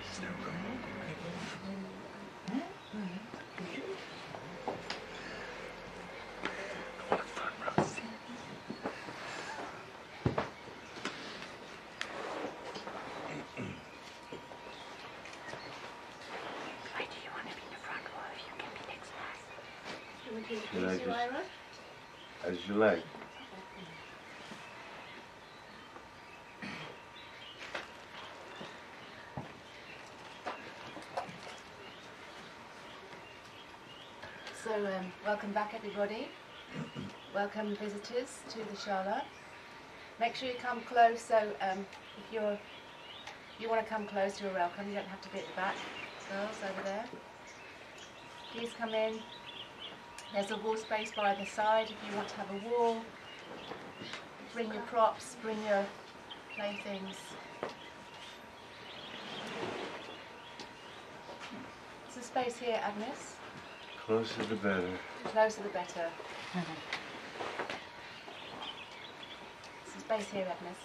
Should I just, as you like. So, welcome back everybody. Welcome visitors to the Shala. Make sure you come close, so if you want to come close, you're welcome. You don't have to be at the back. Girls over there. Please come in. There's a wall space by the side if you want to have a wall. Bring your props, bring your playthings. There's a space here, Agnes. Closer the better. Closer the better. There's a space here, Agnes.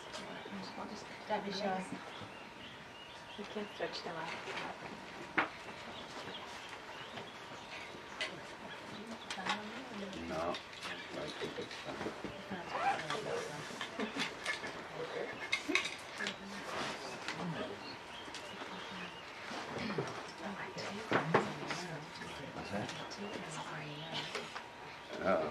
Don't be shy. You can stretch them out. No, I think it's fine. What's that? Uh-oh.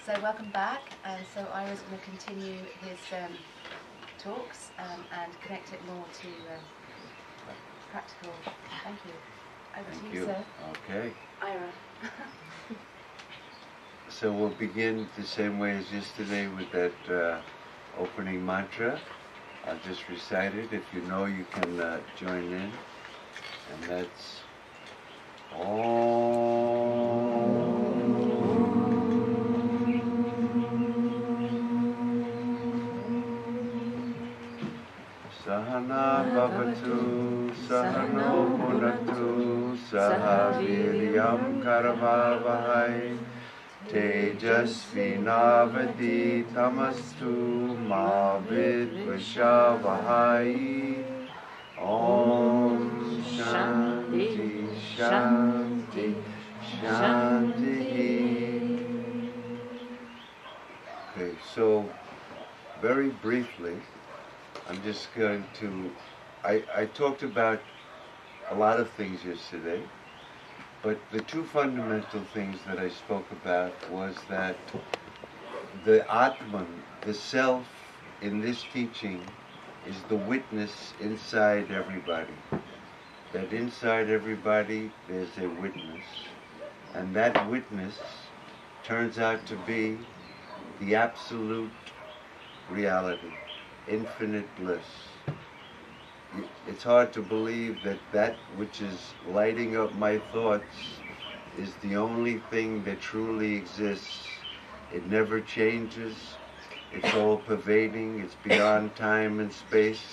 So welcome back, and so Ira's going to continue his talks and connect it more to practical. Thank you. Over to you, sir. Okay. Ira. So we'll begin the same way as yesterday with that opening mantra. I'll just recite it. If you know, you can join in. And that's Om. Sahana bhavatu, sahano punatu, saha viryam karavavahai, tejasvinavadi tamastu ma vidvashavahai. Om Shanti Shanti Shanti. Okay, so very briefly, I'm just going to, I talked about a lot of things yesterday, but the two fundamental things that I spoke about was that the Atman, the self in this teaching, is the witness inside everybody. That inside everybody there's a witness, and that witness turns out to be the absolute reality. Infinite bliss. It's hard to believe that that which is lighting up my thoughts is the only thing that truly exists. It never changes. It's all pervading. It's beyond time and space.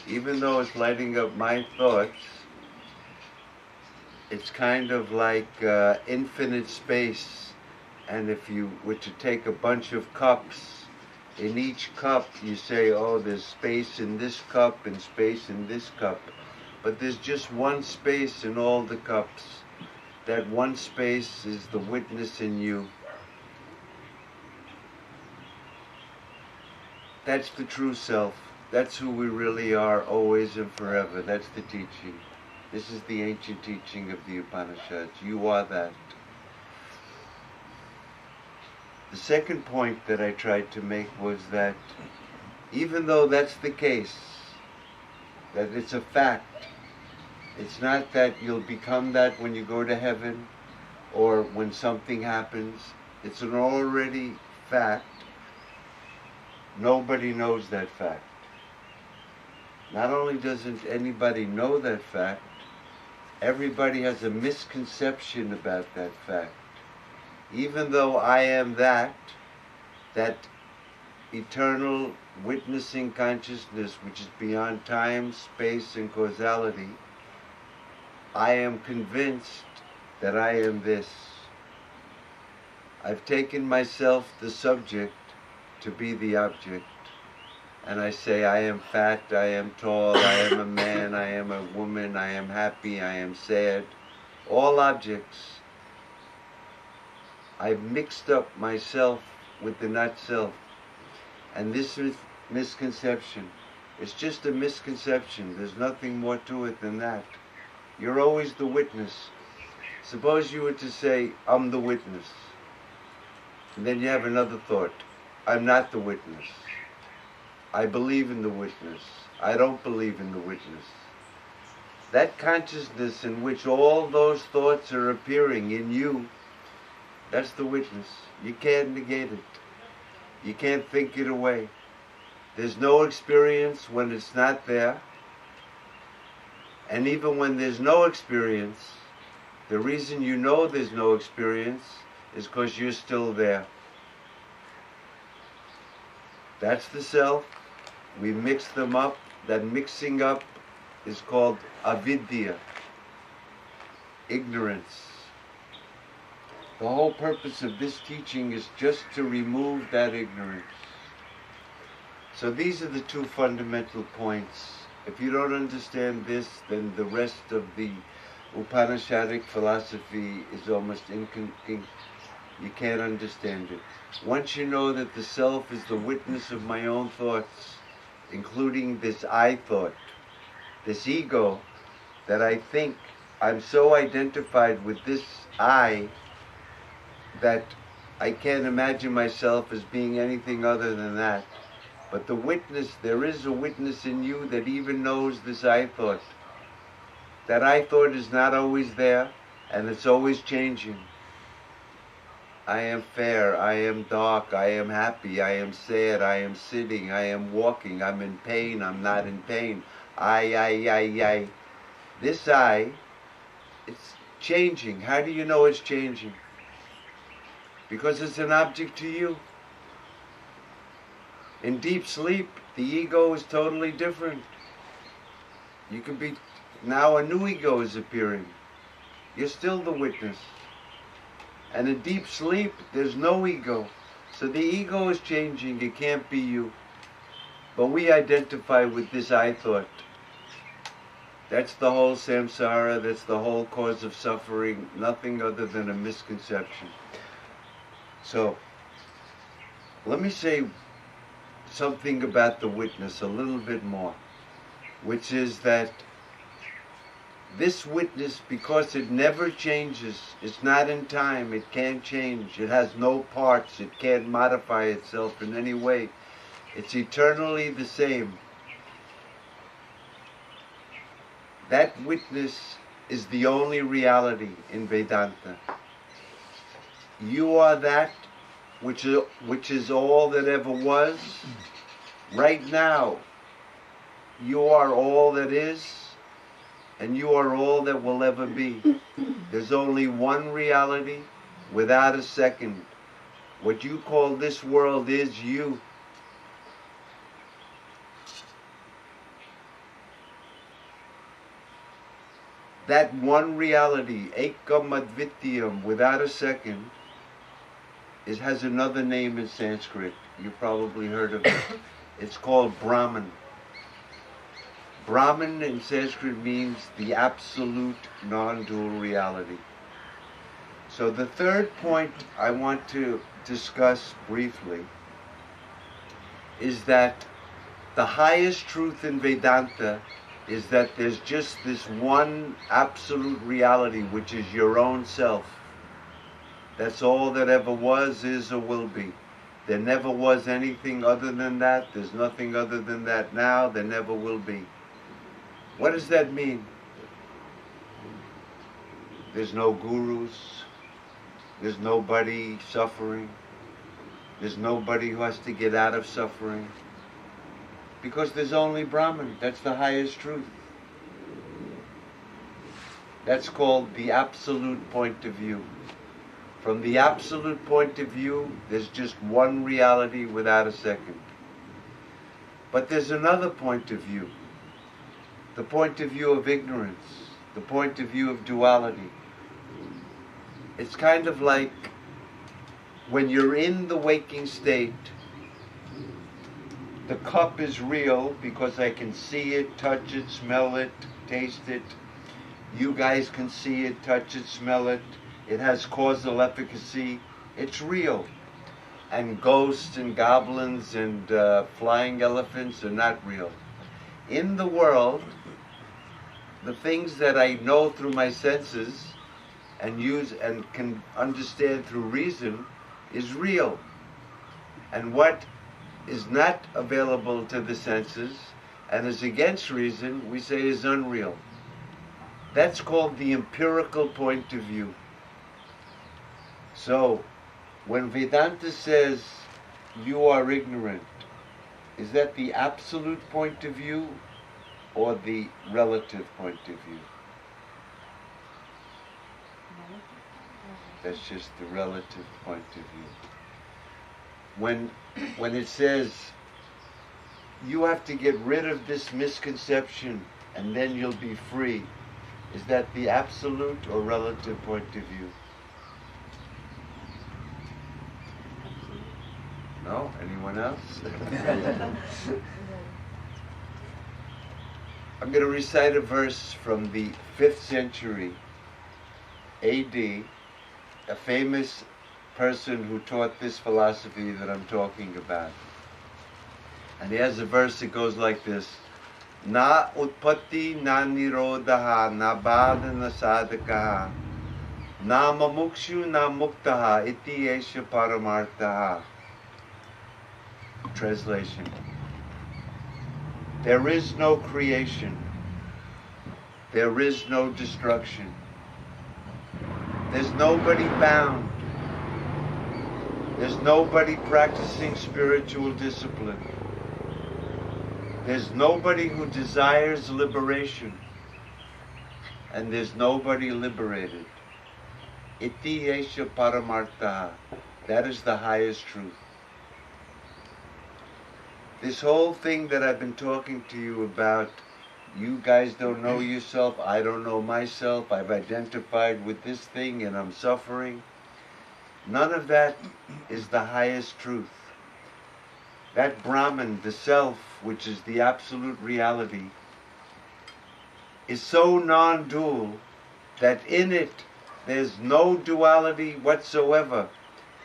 Even though it's lighting up my thoughts, it's kind of like infinite space. And if you were to take a bunch of cups, in each cup you say, oh, there's space in this cup and space in this cup. But there's just one space in all the cups. That one space is the witness in you. That's the true self. That's who we really are, always and forever. That's the teaching. This is the ancient teaching of the Upanishads. You are that. The second point that I tried to make was that even though that's the case, that it's a fact, it's not that you'll become that when you go to heaven or when something happens. It's an already fact. Nobody knows that fact. Not only doesn't anybody know that fact, everybody has a misconception about that fact. Even though I am that eternal witnessing consciousness which is beyond time, space, and causality, I am convinced that I am this. I've taken myself, the subject, to be the object, and I say I am fat, I am tall, I am a man, I am a woman, I am happy, I am sad, all objects, I've mixed up myself with the not self. And this misconception, it's just a misconception. There's nothing more to it than that. You're always the witness. Suppose you were to say, I'm the witness. And then you have another thought. I'm not the witness. I believe in the witness. I don't believe in the witness. That consciousness in which all those thoughts are appearing in you, that's the witness. You can't negate it. You can't think it away. There's no experience when it's not there. And even when there's no experience, the reason you know there's no experience is because you're still there. That's the self. We mix them up. That mixing up is called avidya, ignorance. The whole purpose of this teaching is just to remove that ignorance. So these are the two fundamental points. If you don't understand this, then the rest of the Upanishadic philosophy is almost you can't understand it. Once you know that the self is the witness of my own thoughts, including this I thought, this ego, that I think I'm so identified with this I that I can't imagine myself as being anything other than that. But the witness, there is a witness in you that even knows this I thought. That I thought is not always there, and it's always changing. I am fair, I am dark, I am happy, I am sad, I am sitting, I am walking, I'm in pain, I'm not in pain. I. This I, it's changing. How do you know it's changing? Because it's an object to you. In deep sleep, the ego is totally different. You can be, now a new ego is appearing. You're still the witness. And in deep sleep, there's no ego. So the ego is changing, it can't be you. But we identify with this I thought. That's the whole samsara, that's the whole cause of suffering, nothing other than a misconception. So, let me say something about the witness a little bit more, which is that this witness, because it never changes, it's not in time, it can't change, it has no parts, it can't modify itself in any way, it's eternally the same. That witness is the only reality in Vedanta. You are that which is all that ever was. Right now, you are all that is, and you are all that will ever be. There's only one reality without a second. What you call this world is you. That one reality, ekam advityam, without a second, it has another name in Sanskrit. You probably heard of it. It's called Brahman. Brahman in Sanskrit means the absolute non-dual reality. So the third point I want to discuss briefly is that the highest truth in Vedanta is that there's just this one absolute reality, which is your own self. That's all that ever was, is, or will be. There never was anything other than that. There's nothing other than that now. There never will be. What does that mean? There's no gurus. There's nobody suffering. There's nobody who has to get out of suffering. Because there's only Brahman. That's the highest truth. That's called the absolute point of view. From the absolute point of view, there's just one reality without a second. But there's another point of view. The point of view of ignorance. The point of view of duality. It's kind of like when you're in the waking state, The cup is real because I can see it, touch it, smell it, taste it. You guys can see it, touch it, smell it. It has causal efficacy. It's real. And ghosts and goblins and flying elephants are not real. In the world, the things that I know through my senses and use and can understand through reason is real. And what is not available to the senses and is against reason, we say is unreal. That's called the empirical point of view. So, when Vedanta says you are ignorant, is that the absolute point of view or the relative point of view? That's just the relative point of view. When it says you have to get rid of this misconception and then you'll be free, is that the absolute or relative point of view? No? Anyone else? I'm going to recite a verse from the 5th century AD, a famous person who taught this philosophy that I'm talking about. And he has a verse that goes like this: Na utpatti na nirodha na bada na sadhakaha na mamukshu na muktaha iti esha paramarthaha. Translation: there is no creation, there is no destruction, there's nobody bound, there's nobody practicing spiritual discipline, there's nobody who desires liberation, and there's nobody liberated. Iti esha paramartha. That is the highest truth. This whole thing that I've been talking to you about, you guys don't know yourself, I don't know myself, I've identified with this thing and I'm suffering. None of that is the highest truth. That Brahman, the self, which is the absolute reality, is so non-dual that in it there's no duality whatsoever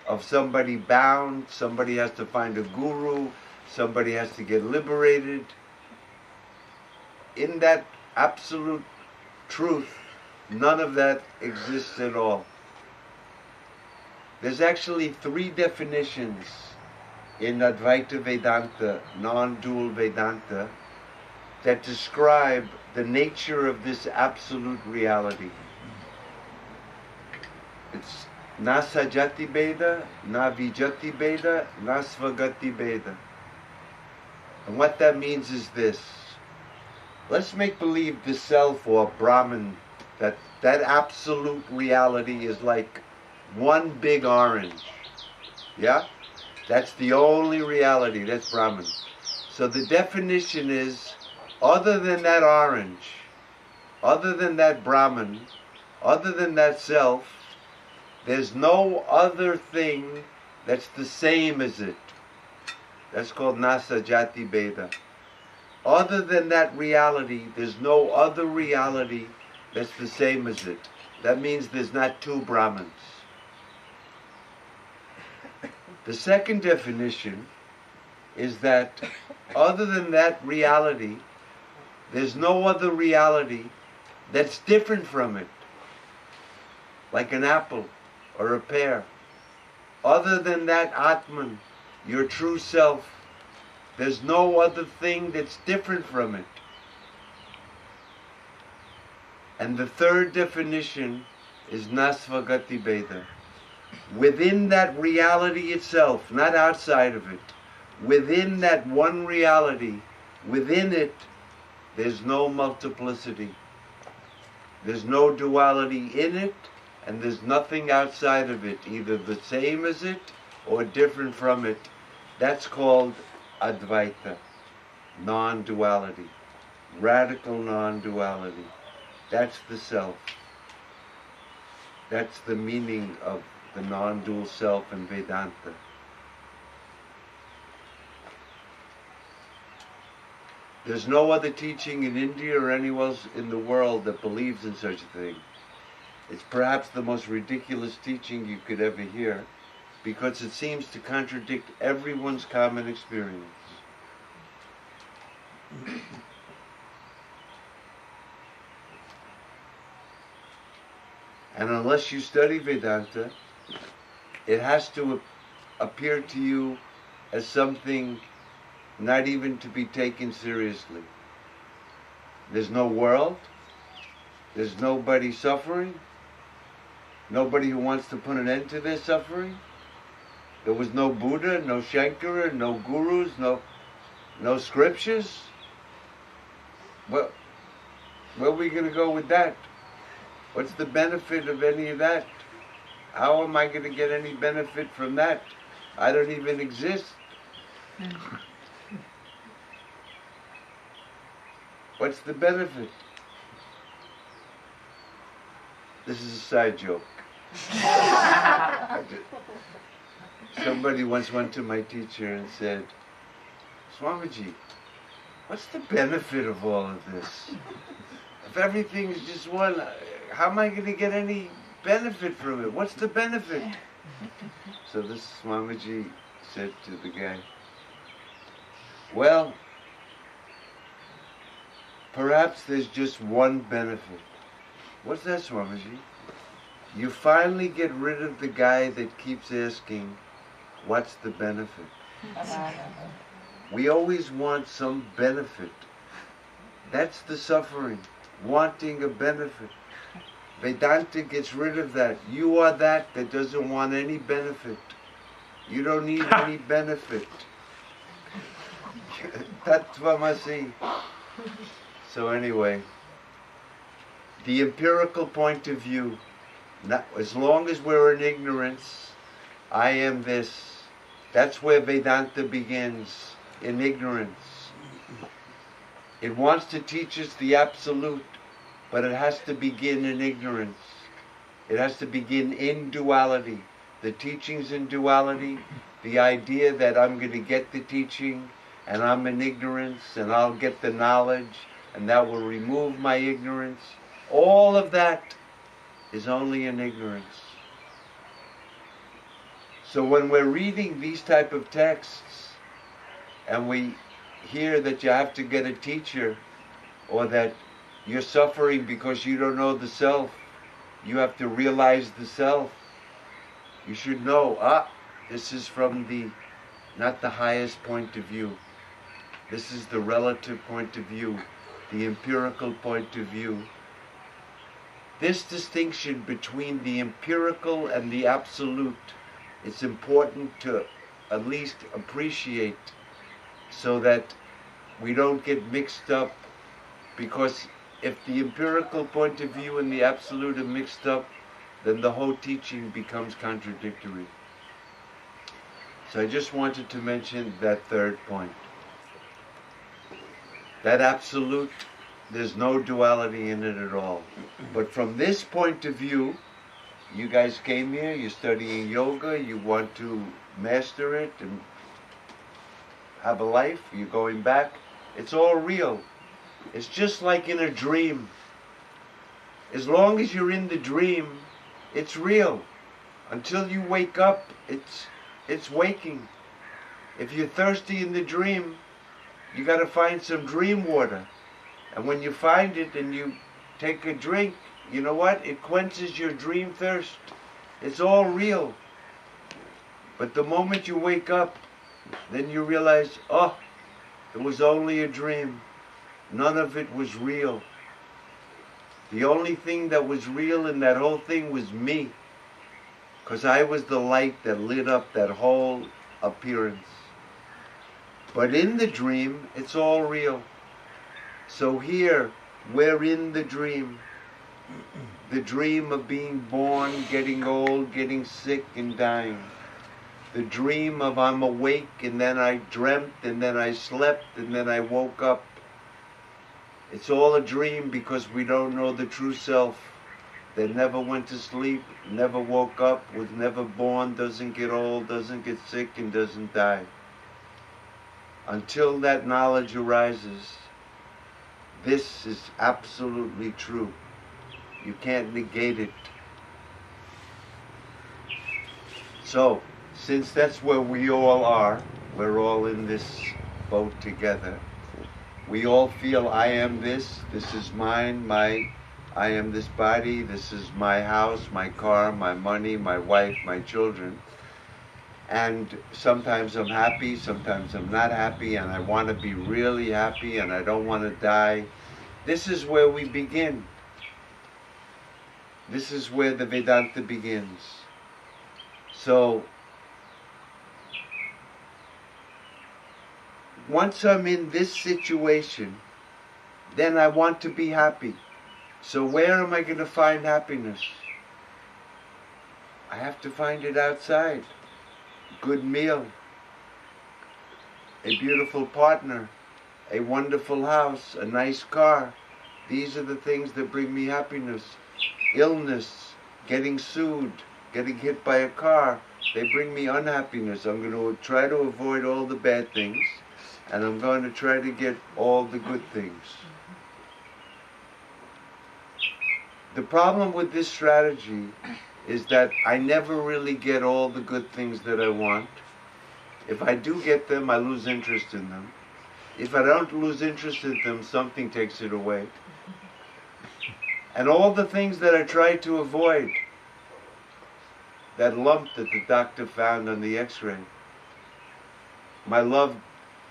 of somebody bound, somebody has to find a guru, somebody has to get liberated. In that absolute truth, none of that exists at all. There's actually 3 definitions in Advaita Vedanta, non-dual Vedanta, that describe the nature of this absolute reality. It's na sajati beda, na vijati beda, na svagati beda. And what that means is this. Let's make believe the self or Brahman, that absolute reality is like one big orange. Yeah? That's the only reality, that's Brahman. So the definition is, other than that orange, other than that Brahman, other than that self, there's no other thing that's the same as it. That's called Nasa Jati Beda. Other than that reality, there's no other reality that's the same as it. That means there's not 2 Brahmans. The second definition is that other than that reality, there's no other reality that's different from it. Like an apple or a pear. Other than that Atman, your true self, there's no other thing that's different from it. And the third definition is Nasvagati Beda. Within that reality itself, not outside of it, within that one reality, within it, there's no multiplicity. There's no duality in it, and there's nothing outside of it, either the same as it or different from it. That's called Advaita, non-duality, radical non-duality. That's the self. That's the meaning of the non-dual self in Vedanta. There's no other teaching in India or anywhere else in the world that believes in such a thing. It's perhaps the most ridiculous teaching you could ever hear, because it seems to contradict everyone's common experience. And unless you study Vedanta, it has to appear to you as something not even to be taken seriously. There's no world, there's nobody suffering, nobody who wants to put an end to their suffering. There was no Buddha, no Shankara, no gurus, no scriptures. Well, where are we going to go with that? What's the benefit of any of that? How am I going to get any benefit from that? I don't even exist. What's the benefit? This is a side joke. Somebody once went to my teacher and said, Swamiji, what's the benefit of all of this? If everything is just one, how am I going to get any benefit from it? What's the benefit? So this Swamiji said to the guy, well, perhaps there's just one benefit. What's that, Swamiji? You finally get rid of the guy that keeps asking, what's the benefit? We always want some benefit. That's the suffering, wanting a benefit. Vedanta gets rid of that. You are that doesn't want any benefit. You don't need any benefit. Tattvamasi. So anyway, the empirical point of view, as long as we're in ignorance, I am this. That's where Vedanta begins, in ignorance. It wants to teach us the absolute, but it has to begin in ignorance. It has to begin in duality. The teachings in duality, the idea that I'm going to get the teaching, and I'm in ignorance, and I'll get the knowledge, and that will remove my ignorance. All of that is only in ignorance. So when we're reading these type of texts, and we hear that you have to get a teacher, or that you're suffering because you don't know the self, you have to realize the self, you should know, this is from not the highest point of view. This is the relative point of view, the empirical point of view. This distinction between the empirical and the absolute, it's important to at least appreciate, so that we don't get mixed up, because if the empirical point of view and the absolute are mixed up, then the whole teaching becomes contradictory. So I just wanted to mention that third point. That absolute, there's no duality in it at all. But from this point of view, you guys came here, you're studying yoga, you want to master it and have a life, you're going back. It's all real. It's just like in a dream. As long as you're in the dream, it's real. Until you wake up, it's waking. If you're thirsty in the dream, you got to find some dream water. And when you find it and you take a drink, you know what? It quenches your dream thirst. It's all real. But the moment you wake up, then you realize, it was only a dream. None of it was real. The only thing that was real in that whole thing was me. Because I was the light that lit up that whole appearance. But in the dream, it's all real. So here, we're in the dream. The dream of being born, getting old, getting sick, and dying. The dream of I'm awake, and then I dreamt, and then I slept, and then I woke up. It's all a dream because we don't know the true self that never went to sleep, never woke up, was never born, doesn't get old, doesn't get sick, and doesn't die. Until that knowledge arises, This is absolutely true. You can't negate it. So, since that's where we all are, we're all in this boat together. We all feel I am this is mine, I am this body, this is my house, my car, my money, my wife, my children. And sometimes I'm happy, sometimes I'm not happy, and I want to be really happy, and I don't want to die. This is where we begin. This is where the Vedanta begins. So, once I'm in this situation, then I want to be happy. So where am I going to find happiness? I have to find it outside. Good meal, a beautiful partner, a wonderful house, a nice car. These are the things that bring me happiness. Illness, getting sued, getting hit by a car, they bring me unhappiness. I'm going to try to avoid all the bad things, and I'm going to try to get all the good things. The problem with this strategy is that I never really get all the good things that I want. If I do get them, I lose interest in them. If I don't lose interest in them, something takes it away. And all the things that I try to avoid, that lump that the doctor found on the x-ray, my loved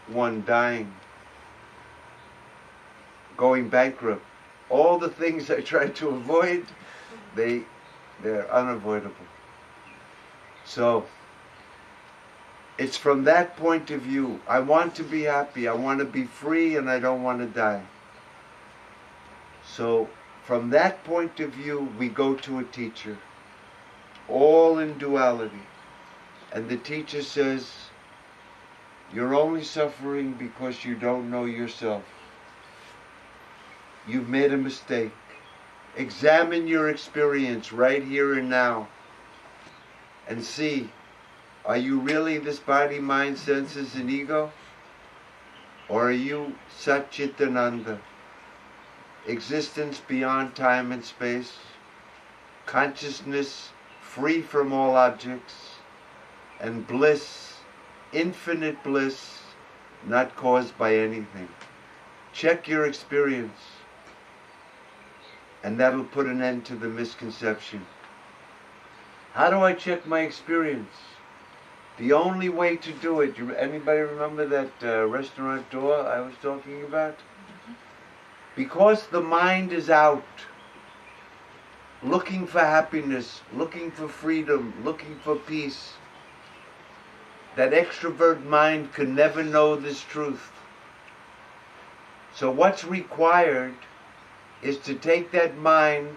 one dying, going bankrupt, all the things I try to avoid, they're unavoidable. So, it's from that point of view. I want to be happy, I want to be free, and I don't want to die. So, from that point of view, we go to a teacher, all in duality. And the teacher says, you're only suffering because you don't know yourself. You've made a mistake. Examine your experience right here and now and see, are you really this body, mind, senses, and ego? Or are you Sat Chit Ananda, existence beyond time and space, consciousness free from all objects, and bliss, infinite bliss, not caused by anything? Check your experience, and that'll put an end to the misconception. How do I check my experience? The only way to do it, anybody remember that restaurateur I was talking about? Because the mind is out, looking for happiness, looking for freedom, looking for peace. That extrovert mind can never know this truth. So what's required is to take that mind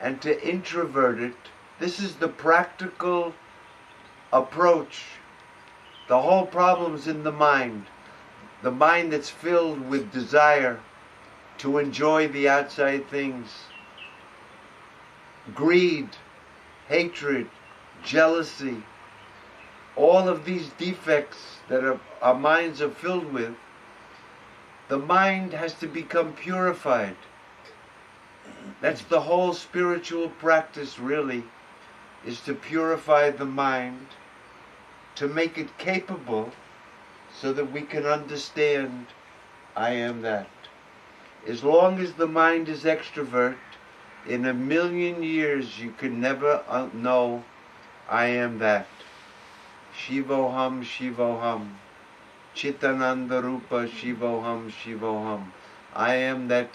and to introvert it. This is the practical approach. The whole problem's in the mind that's filled with desire to enjoy the outside things. Greed, hatred, jealousy, all of these defects that our minds are filled with, the mind has to become purified. That's the whole spiritual practice, really, is to purify the mind, to make it capable so that we can understand, I am that. As long as the mind is extrovert, in 1,000,000 years you can never know, I am that. Shivoham, Shivoham. Chitananda Rupa, Shivoham, Shivoham. I am that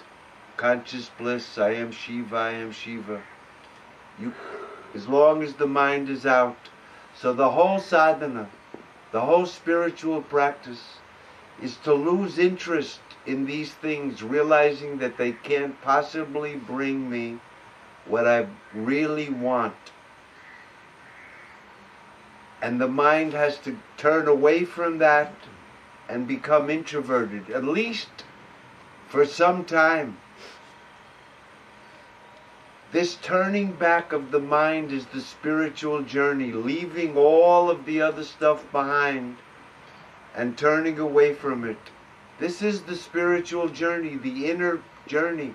conscious bliss, I am Shiva, I am Shiva. As long as the mind is out. So the whole sadhana, the whole spiritual practice is to lose interest in these things, realizing that they can't possibly bring me what I really want. And the mind has to turn away from that and become introverted, at least for some time. This turning back of the mind is the spiritual journey, leaving all of the other stuff behind and turning away from it. This is the spiritual journey, the inner journey.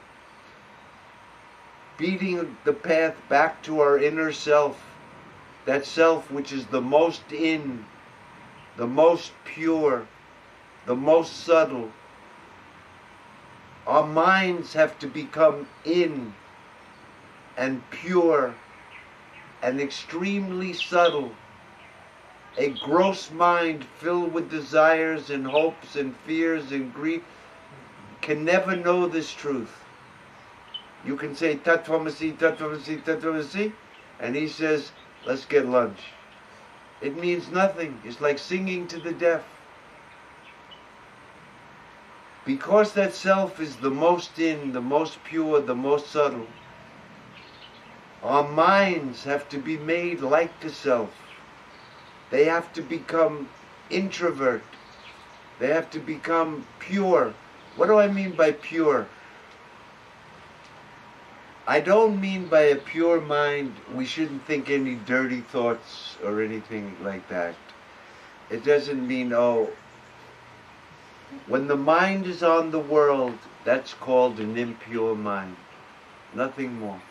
Beating the path back to our inner self, that self which is the most in, the most pure, the most subtle. Our minds have to become in and pure and extremely subtle. A gross mind filled with desires and hopes and fears and grief can never know this truth. You can say, Tattvamasi, Tattvamasi, Tattvamasi, and he says, let's get lunch. It means nothing. It's like singing to the deaf. Because that self is the most in, the most pure, the most subtle, our minds have to be made like the self. They have to become introvert. They have to become pure. What do I mean by pure? I don't mean by a pure mind we shouldn't think any dirty thoughts or anything like that. It doesn't mean, oh, when the mind is on the world, that's called an impure mind. Nothing more.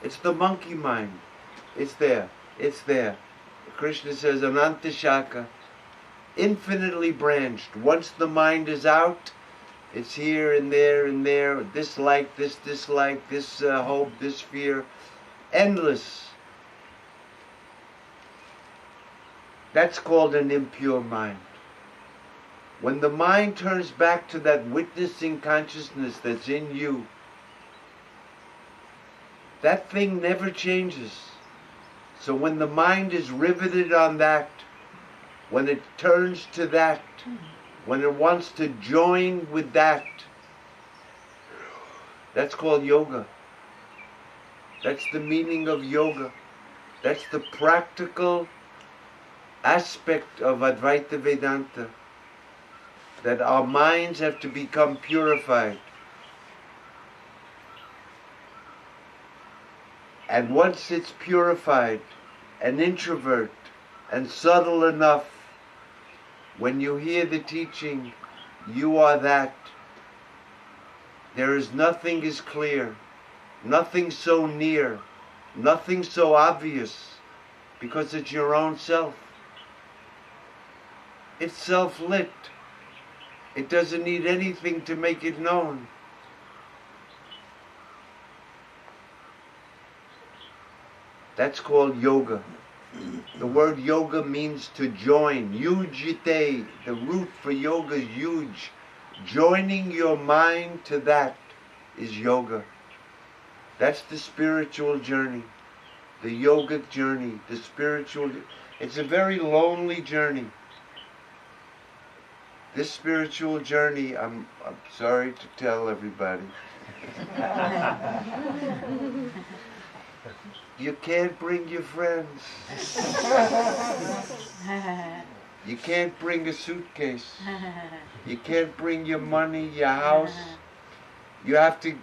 It's the monkey mind. It's there. It's there. Krishna says, Ananta Shaka, infinitely branched. Once the mind is out, it's here and there, this like, this dislike, this hope, this fear, endless. That's called an impure mind. When the mind turns back to that witnessing consciousness that's in you, that thing never changes. So when the mind is riveted on that, when it turns to that, when it wants to join with that, that's called yoga. That's the meaning of yoga. That's the practical aspect of Advaita Vedanta. That our minds have to become purified. And once it's purified and introvert and subtle enough, when you hear the teaching, you are that. There is nothing is clear, nothing so near, nothing so obvious, because it's your own self. It's self-lit. It doesn't need anything to make it known. That's called yoga. The word yoga means to join. Yujite, the root for yoga is yuj. Joining your mind to that is yoga. That's the spiritual journey. The yogic journey, the spiritual. It's a very lonely journey. This spiritual journey, I'm sorry to tell everybody, you can't bring your friends. You can't bring a suitcase. You can't bring your money, your house. You have to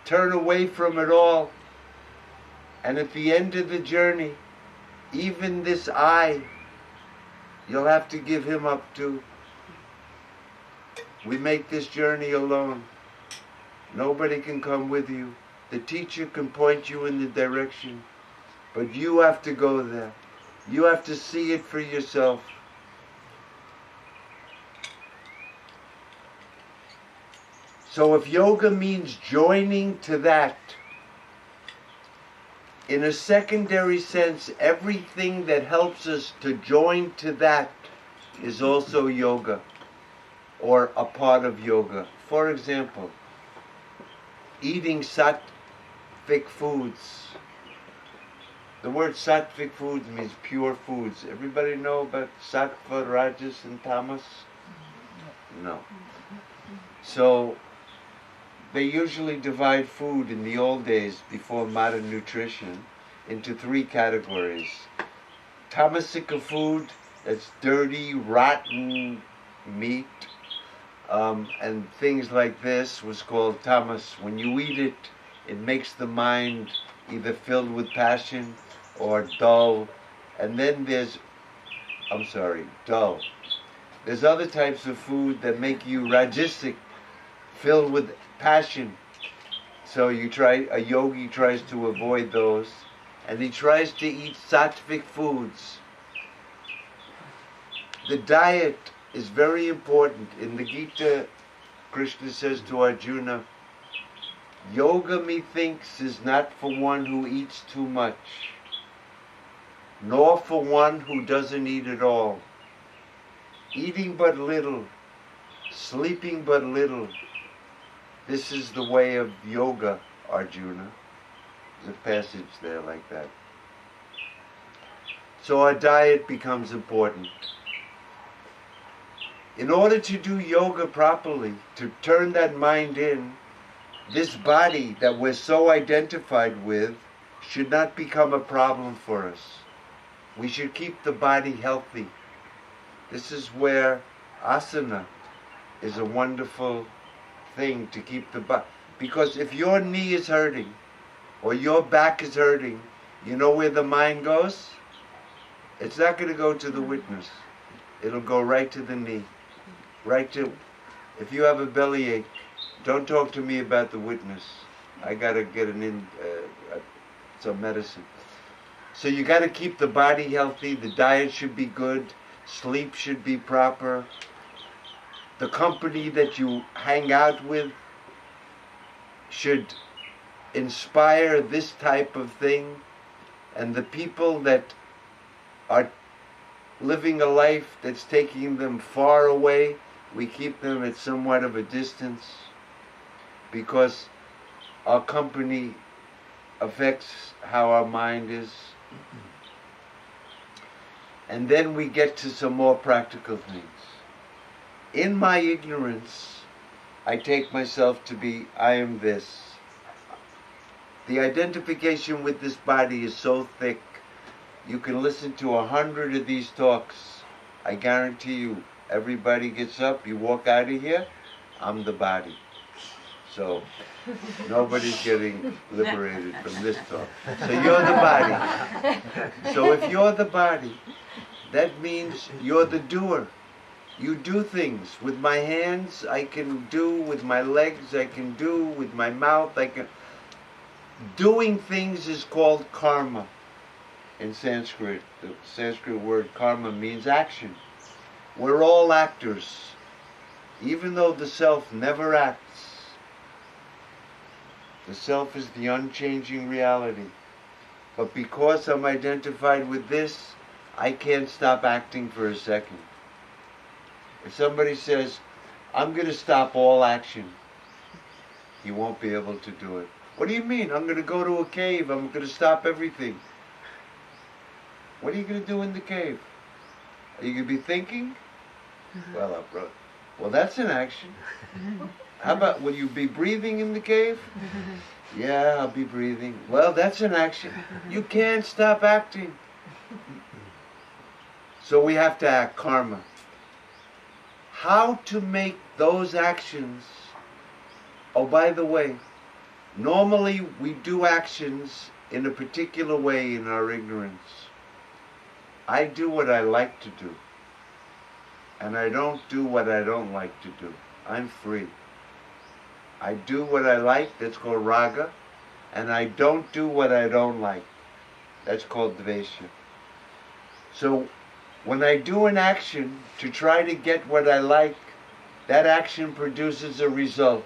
turn away from it all. And at the end of the journey, even this I, you'll have to give him up too. We make this journey alone. Nobody can come with you. The teacher can point you in the direction, but you have to go there. You have to see it for yourself. So if yoga means joining to that, in a secondary sense, everything that helps us to join to that is also yoga, or a part of yoga. For example, eating sattvic foods. The word sattvic foods means pure foods. Everybody know about sattva, rajas, and tamas? No. So, they usually divide food in the old days, before modern nutrition, into three categories. Tamasic food, that's dirty, rotten meat, and things like this was called tamas. When you eat it, it makes the mind either filled with passion or dull. And then there's, dull. There's other types of food that make you rajasic, filled with passion. So a yogi tries to avoid those, and he tries to eat sattvic foods. The diet is very important. In the Gita, Krishna says to Arjuna, yoga, methinks, is not for one who eats too much, nor for one who doesn't eat at all. Eating but little, sleeping but little, this is the way of yoga, Arjuna. There's a passage there like that. So our diet becomes important. In order to do yoga properly, to turn that mind in, this body that we're so identified with should not become a problem for us. We should keep the body healthy. This is where asana is a wonderful thing to keep the body. Because if your knee is hurting or your back is hurting, you know where the mind goes? It's not going to go to the witness. It'll go right to the knee. Right to, if you have a bellyache, don't talk to me about the witness. I got to get some medicine. So you got to keep the body healthy. The diet should be good. Sleep should be proper. The company that you hang out with should inspire this type of thing. And the people that are living a life that's taking them far away, we keep them at somewhat of a distance, because our company affects how our mind is. And then we get to some more practical things. In my ignorance, I take myself to be, I am this. The identification with this body is so thick, you can listen to 100 of these talks. I guarantee you, everybody gets up, you walk out of here, I'm the body. So, nobody's getting liberated from this talk. So you're the body. So if you're the body, that means you're the doer. You do things. With my hands, I can do. With my legs, I can do. With my mouth, I can. Doing things is called karma. In Sanskrit, the Sanskrit word karma means action. We're all actors. Even though the self never acts. The self is the unchanging reality. But because I'm identified with this, I can't stop acting for a second. If somebody says, I'm going to stop all action, you won't be able to do it. What do you mean? I'm going to go to a cave. I'm going to stop everything. What are you going to do in the cave? Are you going to be thinking? Well, that's an action. How about, will you be breathing in the cave? Yeah, I'll be breathing. Well, that's an action. You can't stop acting. So we have to act karma. How to make those actions, oh, by the way, normally we do actions in a particular way in our ignorance. I do what I like to do. And I don't do what I don't like to do. I'm free. I do what I like, that's called raga, and I don't do what I don't like. That's called dvesha. So when I do an action to try to get what I like, that action produces a result.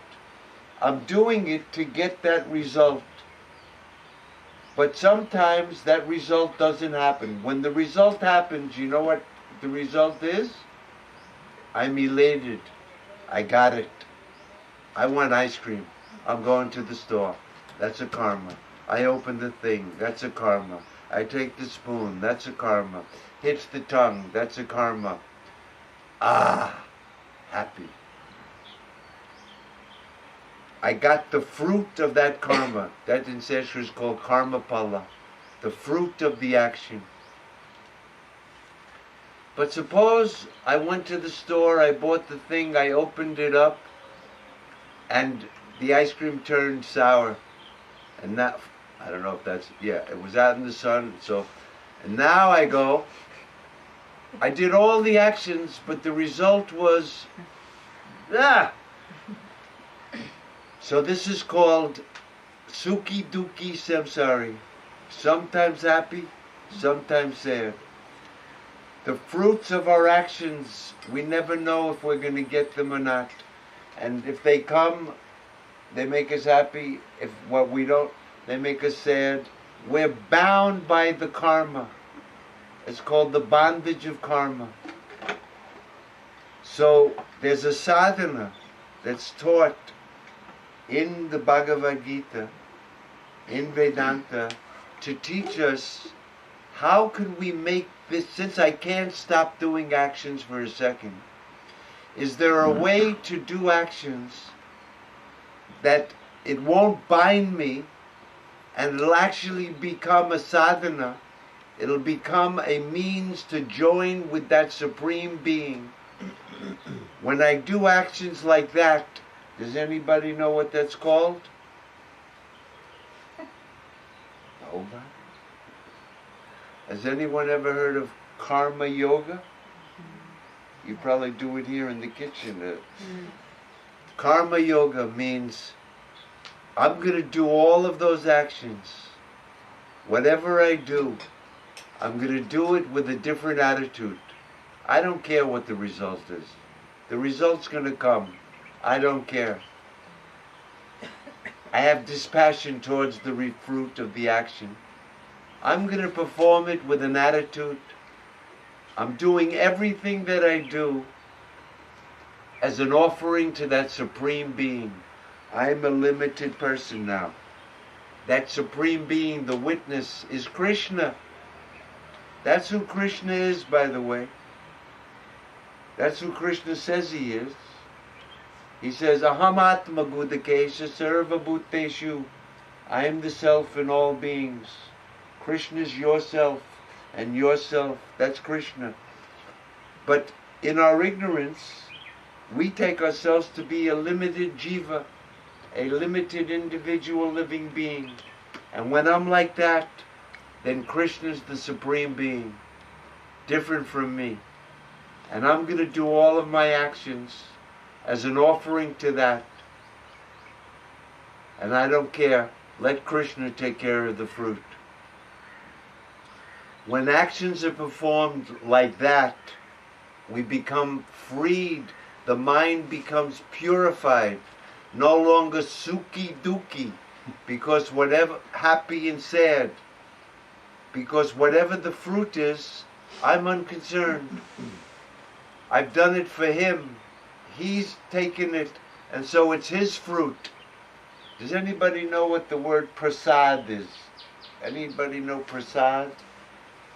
I'm doing it to get that result. But sometimes that result doesn't happen. When the result happens, you know what the result is? I'm elated. I got it. I want ice cream. I'm going to the store. That's a karma. I open the thing. That's a karma. I take the spoon. That's a karma. Hits the tongue. That's a karma. Ah, happy. I got the fruit of that karma. That in Sanskrit is called karma pala. The fruit of the action. But suppose I went to the store, I bought the thing, I opened it up, and the ice cream turned sour. And now, I don't know if that's, yeah, it was out in the sun, so, and now I go, I did all the actions, but the result was, So this is called Sukhi Dukhi Samsari. Sometimes happy, sometimes sad. The fruits of our actions, we never know if we're going to get them or not. And if they come, they make us happy. If what we don't, they make us sad. We're bound by the karma. It's called the bondage of karma. So there's a sadhana that's taught in the Bhagavad Gita, in Vedanta, to teach us how can we make this, since I can't stop doing actions for a second, is there a way to do actions that it won't bind me and it'll actually become a sadhana, it'll become a means to join with that Supreme Being. When I do actions like that, does anybody know what that's called? Nobody? Has anyone ever heard of karma yoga? You probably do it here in the kitchen. Karma yoga means I'm going to do all of those actions. Whatever I do, I'm going to do it with a different attitude. I don't care what the result is. The result's going to come. I don't care. I have dispassion towards the fruit of the action. I'm going to perform it with an attitude. I'm doing everything that I do as an offering to that Supreme Being. I'm a limited person now. That Supreme Being, the witness, is Krishna. That's who Krishna is, by the way. That's who Krishna says he is. He says, Aham Atma Gudakesha Sarva Bhuteshu. I am the self in all beings. Krishna is yourself, and yourself, that's Krishna. But in our ignorance, we take ourselves to be a limited jiva, a limited individual living being. And when I'm like that, then Krishna is the Supreme Being, different from me. And I'm going to do all of my actions as an offering to that. And I don't care. Let Krishna take care of the fruit. When actions are performed like that, we become freed. The mind becomes purified. No longer sukhi dukhi. Because whatever, happy and sad. Because whatever the fruit is, I'm unconcerned. I've done it for him. He's taken it, and so it's his fruit. Does anybody know what the word prasad is? Anybody know prasad?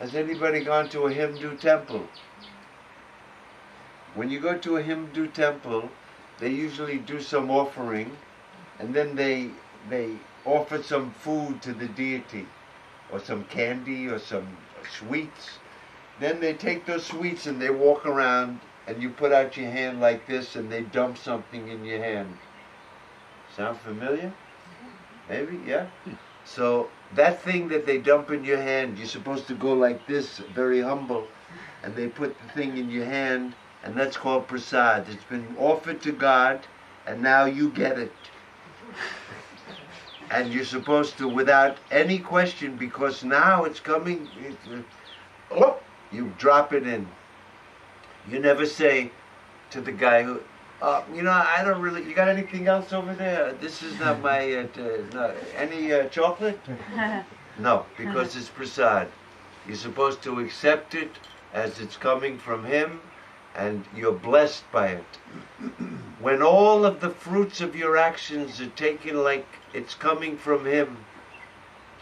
Has anybody gone to a Hindu temple? When you go to a Hindu temple, they usually do some offering, and then they offer some food to the deity, or some candy, or some sweets. Then they take those sweets and they walk around, and you put out your hand like this, and they dump something in your hand. Sound familiar? Maybe, yeah? So that thing that they dump in your hand, you're supposed to go like this, very humble, and they put the thing in your hand, and that's called prasad. It's been offered to God, and now you get it. And you're supposed to, without any question, because now it's coming, you drop it in. You never say to the guy who, I don't really, you got anything else over there? This is not my, any chocolate? No, because it's prasad. You're supposed to accept it as it's coming from him, and you're blessed by it. When all of the fruits of your actions are taken like it's coming from him,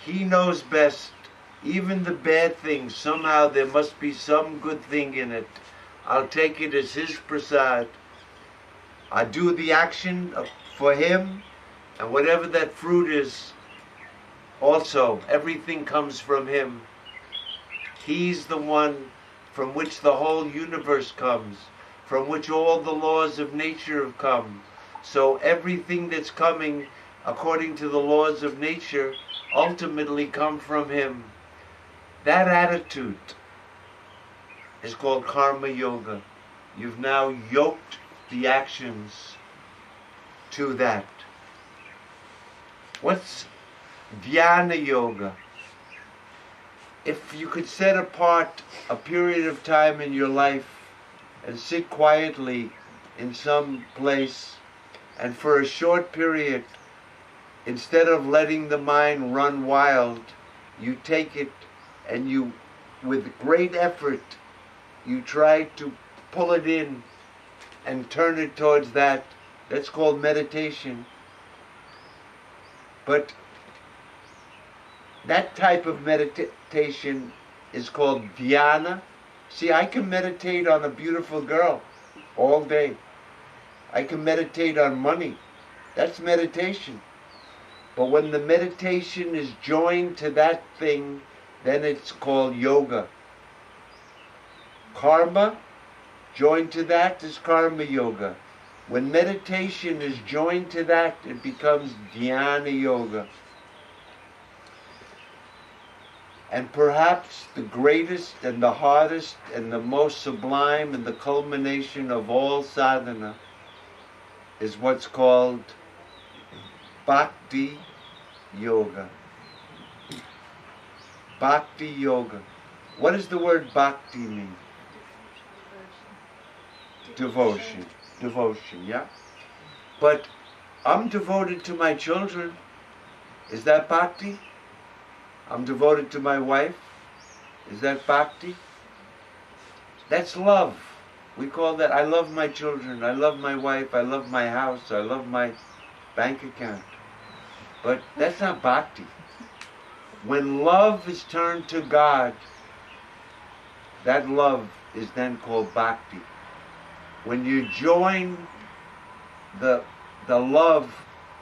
he knows best. Even the bad things, somehow there must be some good thing in it. I'll take it as his prasad. I do the action for him, and whatever that fruit is, also, everything comes from him. He's the one from which the whole universe comes, from which all the laws of nature have come. So everything that's coming, according to the laws of nature, ultimately come from him. That attitude is called karma yoga. You've now yoked the actions to that. What's Dhyana yoga? If you could set apart a period of time in your life and sit quietly in some place, and for a short period, instead of letting the mind run wild, you take it and you, with great effort, you try to pull it in and turn it towards that. That's called meditation. But that type of meditation is called dhyana. See, I can meditate on a beautiful girl all day. I can meditate on money. That's meditation. But when the meditation is joined to that thing, then it's called yoga. Karma, joined to that, is karma yoga. When meditation is joined to that, it becomes dhyana yoga. And perhaps the greatest and the hardest and the most sublime and the culmination of all sadhana is what's called Bhakti yoga. Bhakti yoga. What does the word bhakti mean? Devotion. Devotion, yeah? But I'm devoted to my children. Is that bhakti? I'm devoted to my wife. Is that bhakti? That's love. We call that, I love my children, I love my wife, I love my house, I love my bank account. But that's not bhakti. When love is turned to God, that love is then called bhakti. When you join the love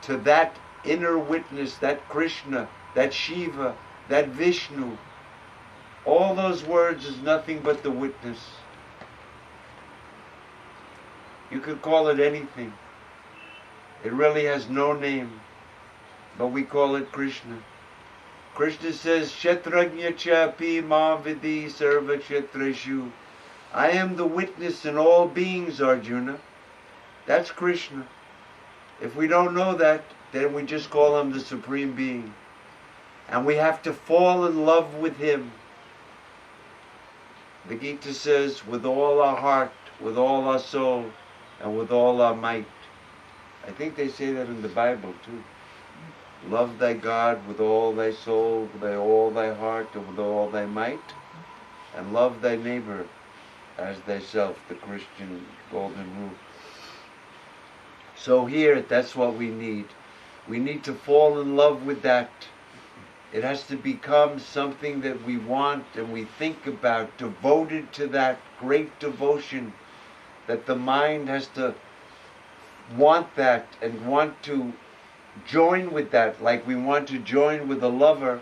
to that inner witness, that Krishna, that Shiva, that Vishnu, all those words is nothing but the witness. You could call it anything. It really has no name, but we call it Krishna. Krishna says, Kshetrajna chapi ma vidi sarva kshetreshu. I am the witness in all beings, Arjuna. That's Krishna. If we don't know that, then we just call him the Supreme Being. And we have to fall in love with him. The Gita says, with all our heart, with all our soul, and with all our might. I think they say that in the Bible too. Love thy God with all thy soul, with all thy heart, and with all thy might. And love thy neighbor as thyself, the Christian golden rule. So here, that's what we need. We need to fall in love with that. It has to become something that we want and we think about, devoted to that great devotion, that the mind has to want that and want to join with that, like we want to join with a lover.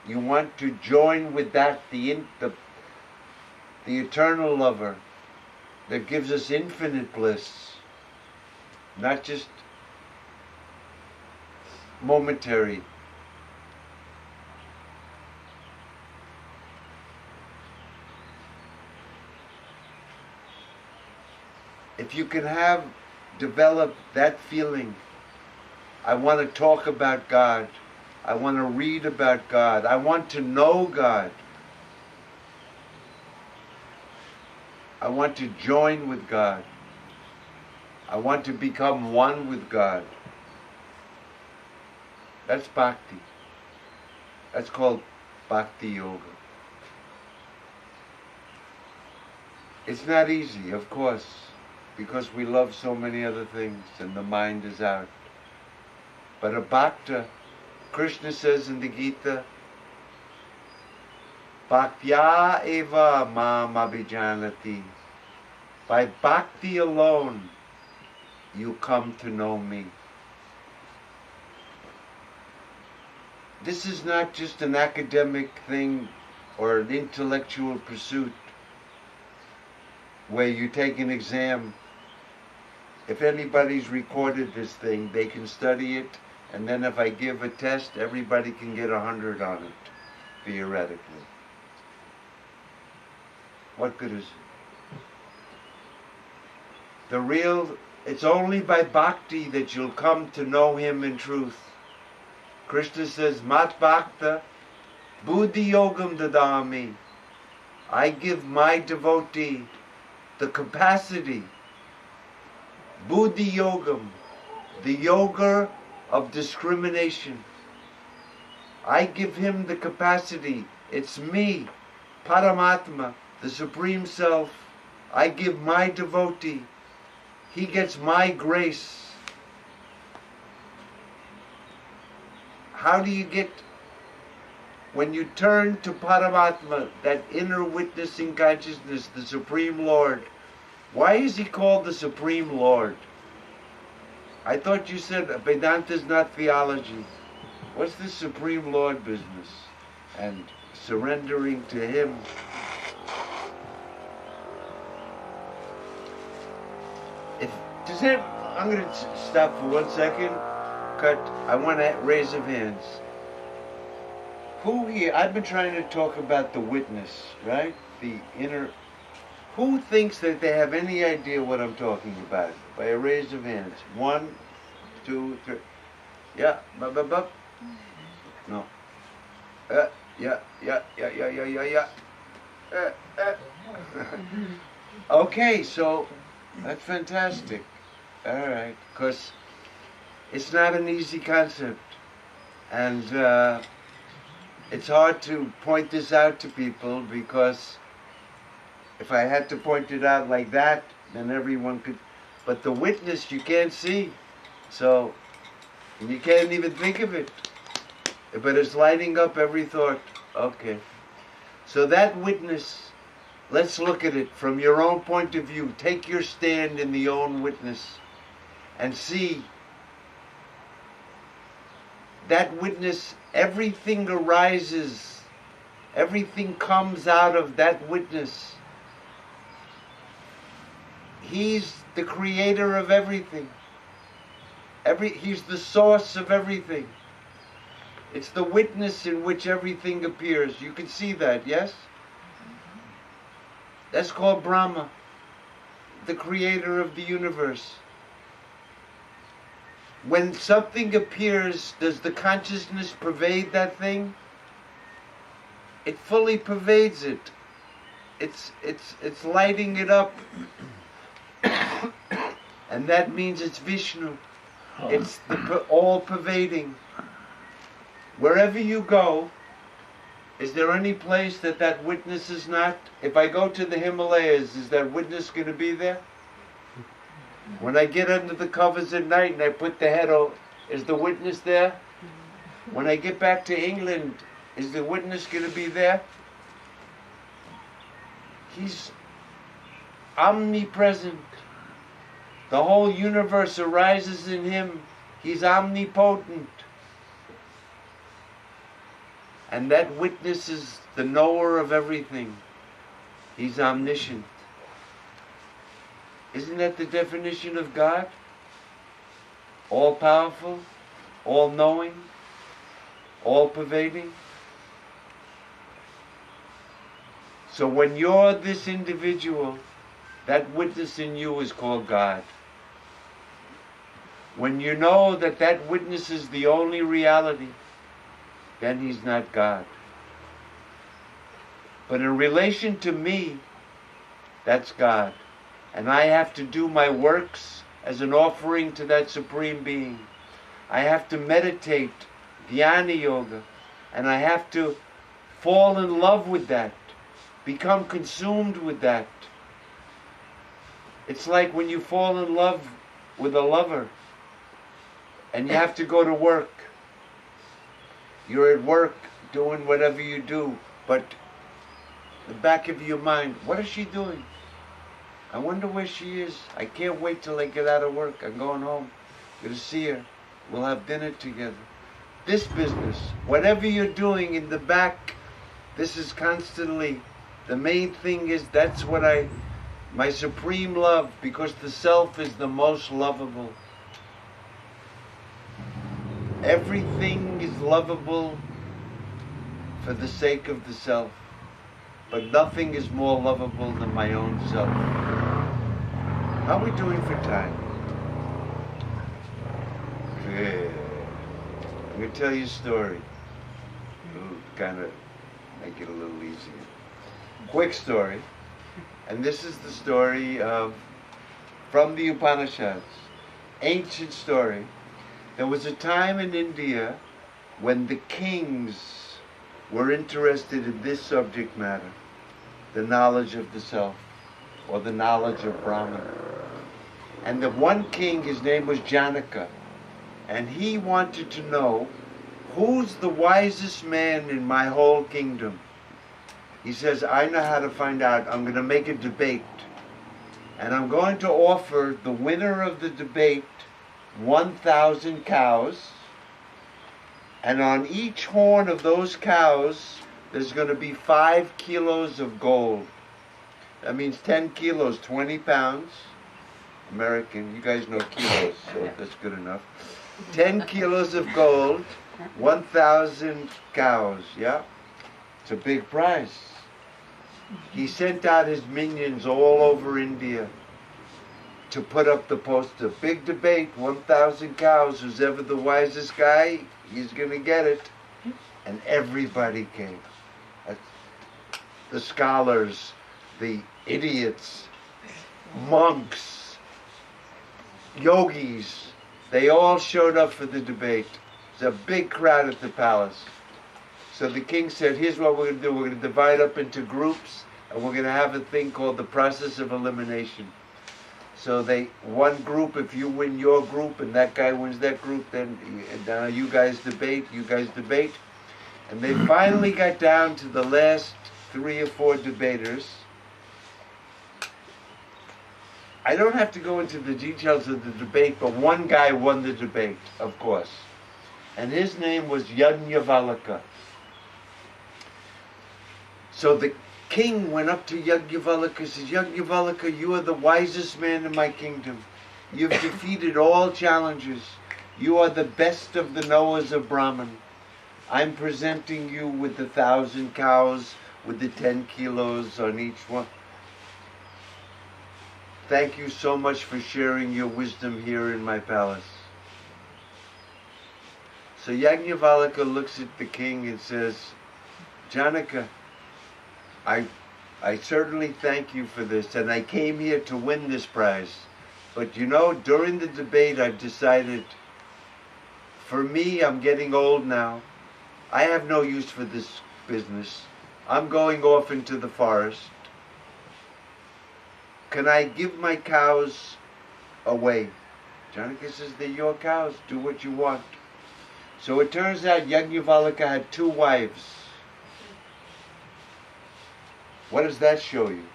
You want to join with that, the eternal lover that gives us infinite bliss, not just momentary. If you can develop that feeling, I want to talk about God, I want to read about God, I want to know God, I want to join with God, I want to become one with God. That's bhakti. That's called bhakti yoga. It's not easy, of course, because we love so many other things and the mind is out. But a bhakta, Krishna says in the Gita, Bhaktya eva mam abhijanati. By bhakti alone, you come to know me. This is not just an academic thing or an intellectual pursuit where you take an exam. If anybody's recorded this thing, they can study it, and then if I give a test, everybody can get 100 on it, theoretically. What good is it? It's only by bhakti that you'll come to know him in truth. Krishna says, Mat Bhakta Buddhi Yogam Dadami. I give my devotee the capacity, Buddhi Yogam, the yoga of discrimination. I give him the capacity. It's me, Paramatma, the Supreme Self. I give my devotee. He gets my grace. How do you get, when you turn to Paramatma, that inner witnessing consciousness, the Supreme Lord? Why is he called the Supreme Lord? I thought you said Vedanta is not theology. What's this Supreme Lord business? And surrendering to him. I'm going to stop for 1 second. Cut. I want a raise of hands. Who here, I've been trying to talk about the witness, right? The inner. Who thinks that they have any idea what I'm talking about? By a raise of hands. 1, 2, 3. Yeah. No. Yeah. Okay, so that's fantastic. All right, because it's not an easy concept, and it's hard to point this out to people, because if I had to point it out like that, then everyone could. But the witness you can't see, so and you can't even think of it. But it's lighting up every thought. Okay. So that witness, let's look at it from your own point of view. Take your stand in the own witness and see that witness, everything arises, everything comes out of that witness. He's the creator of everything. He's the source of everything. It's the witness in which everything appears. You can see that, yes? That's called Brahma, the creator of the universe. When something appears, does the consciousness pervade that thing? It fully pervades it. It's lighting it up. And that means it's Vishnu. It's the all-pervading. Wherever you go, is there any place that witness is not? If I go to the Himalayas, is that witness going to be there? When I get under the covers at night and I put the head over, is the witness there? When I get back to England, is the witness going to be there? He's omnipresent. The whole universe arises in him. He's omnipotent. And that witness is the knower of everything. He's omniscient. Isn't that the definition of God? All-powerful, all-knowing, all-pervading. So when you're this individual, that witness in you is called God. When you know that witness is the only reality, then he's not God. But in relation to me, that's God. And I have to do my works as an offering to that Supreme Being. I have to meditate, Dhyana Yoga, and I have to fall in love with that, become consumed with that. It's like when you fall in love with a lover and you have to go to work. You're at work doing whatever you do, but the back of your mind, what is she doing? I wonder where she is. I can't wait till I get out of work. I'm going home. I'm going to see her. We'll have dinner together. This business, whatever you're doing in the back, this is constantly, the main thing is that's what my supreme love, because the self is the most lovable. Everything is lovable for the sake of the self, but nothing is more lovable than my own self. How are we doing for time? Good. going to tell you a story. It'll kind of make it a little easier. Quick story. And this is the story of, from the Upanishads, ancient story. There was a time in India when the kings were interested in this subject matter, the knowledge of the self, or the knowledge of Brahman. And the one king, his name was Janaka, and he wanted to know, who's the wisest man in my whole kingdom? He says, I know how to find out. I'm going to make a debate. And I'm going to offer the winner of the debate 1,000 cows. And on each horn of those cows, there's going to be 5 kilos of gold. That means 10 kilos, 20 pounds. American, you guys know kilos, so that's good enough. 10 kilos of gold, 1,000 cows, yeah? It's a big prize. He sent out his minions all over India to put up the poster. Big debate, 1,000 cows, who's ever the wisest guy, he's going to get it. And everybody came. The scholars, the idiots, monks, yogis, they all showed up for the debate. There's a big crowd at the palace. So the king said, here's what we're going to do. We're going to divide up into groups, and we're going to have a thing called the process of elimination. So one group, if you win your group and that guy wins that group, then you guys debate, And they finally got down to the last 3 or 4 debaters. I don't have to go into the details of the debate, but one guy won the debate, of course. And his name was Yajnavalkya. So the king went up to Yajnavalkya and says, Yajnavalkya, you are the wisest man in my kingdom. You've defeated all challenges. You are the best of the knowers of Brahman. I'm presenting you with the 1,000 cows, with the 10 kilos on each one. Thank you so much for sharing your wisdom here in my palace. So Yajnavalkya looks at the king and says, Janaka, I certainly thank you for this, and I came here to win this prize. But you know, during the debate I've decided, for me, I'm getting old now. I have no use for this business. I'm going off into the forest. Can I give my cows away? Janaka says, they're your cows. Do what you want. So it turns out Yajnavalkya had 2 wives. What does that show you?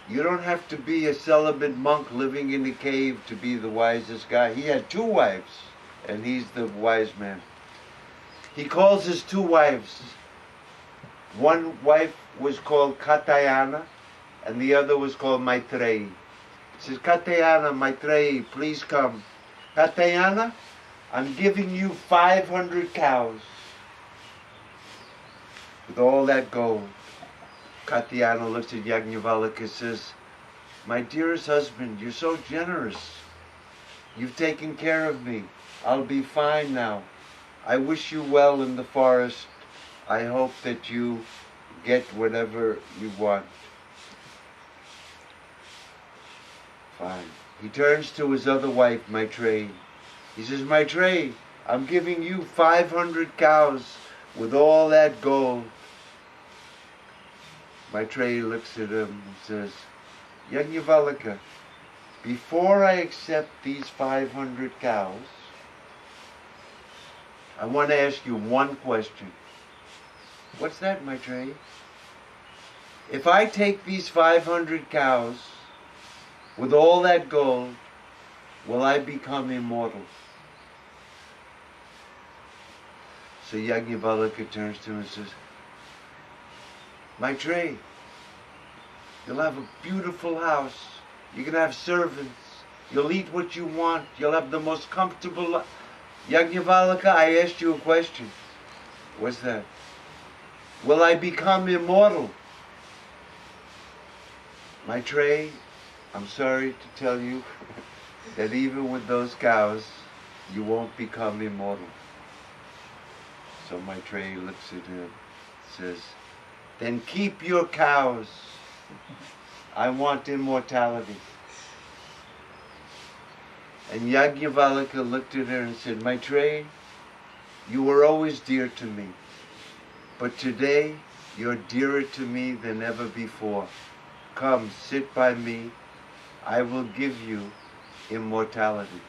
You don't have to be a celibate monk living in a cave to be the wisest guy. He had 2 wives, and he's the wise man. He calls his 2 wives. One wife was called Katyayana, and the other was called Maitreyi. He says, Katyayana, Maitreyi, please come. Katyayana, I'm giving you 500 cows with all that gold. Katyayana looks at Yajnavalkya and says, my dearest husband, you're so generous. You've taken care of me. I'll be fine now. I wish you well in the forest. I hope that you get whatever you want. Fine. He turns to his other wife, Maitreyi. He says, Maitreyi, I'm giving you 500 cows with all that gold. Maitreyi looks at him and says, Yajnavalkya, before I accept these 500 cows, I want to ask you one question. What's that, Maitreyi? If I take these 500 cows with all that gold, will I become immortal? So Yajnavalkya turns to him and says, Maitreyi, you'll have a beautiful house. You're going to have servants. You'll eat what you want. You'll have the most comfortable life. Yajnavalkya, I asked you a question. What's that? Will I become immortal? Maitreyi, I'm sorry to tell you that even with those cows, you won't become immortal. So Maitreya looks at him, says, then keep your cows. I want immortality. And Yajnavalkya looked at her and said, Maitreya, you were always dear to me, but today you're dearer to me than ever before. Come, sit by me. I will give you immortality.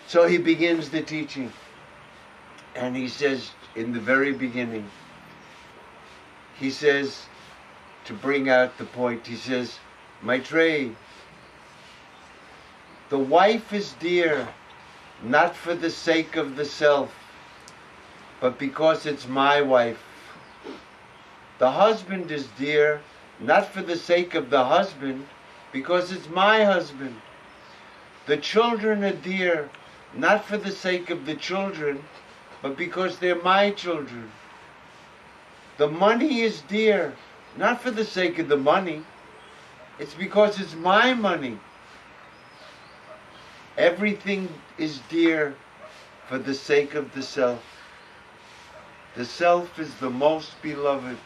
So he begins the teaching, and he says in the very beginning, he says, to bring out the point, he says, Maitreya, the wife is dear not for the sake of the self, but because it's my wife. The husband is dear not for the sake of the husband, because it's my husband. The children are dear not for the sake of the children, but because they're my children. The money is dear not for the sake of the money, it's because it's my money. Everything is dear for the sake of the self. The self is the most beloved.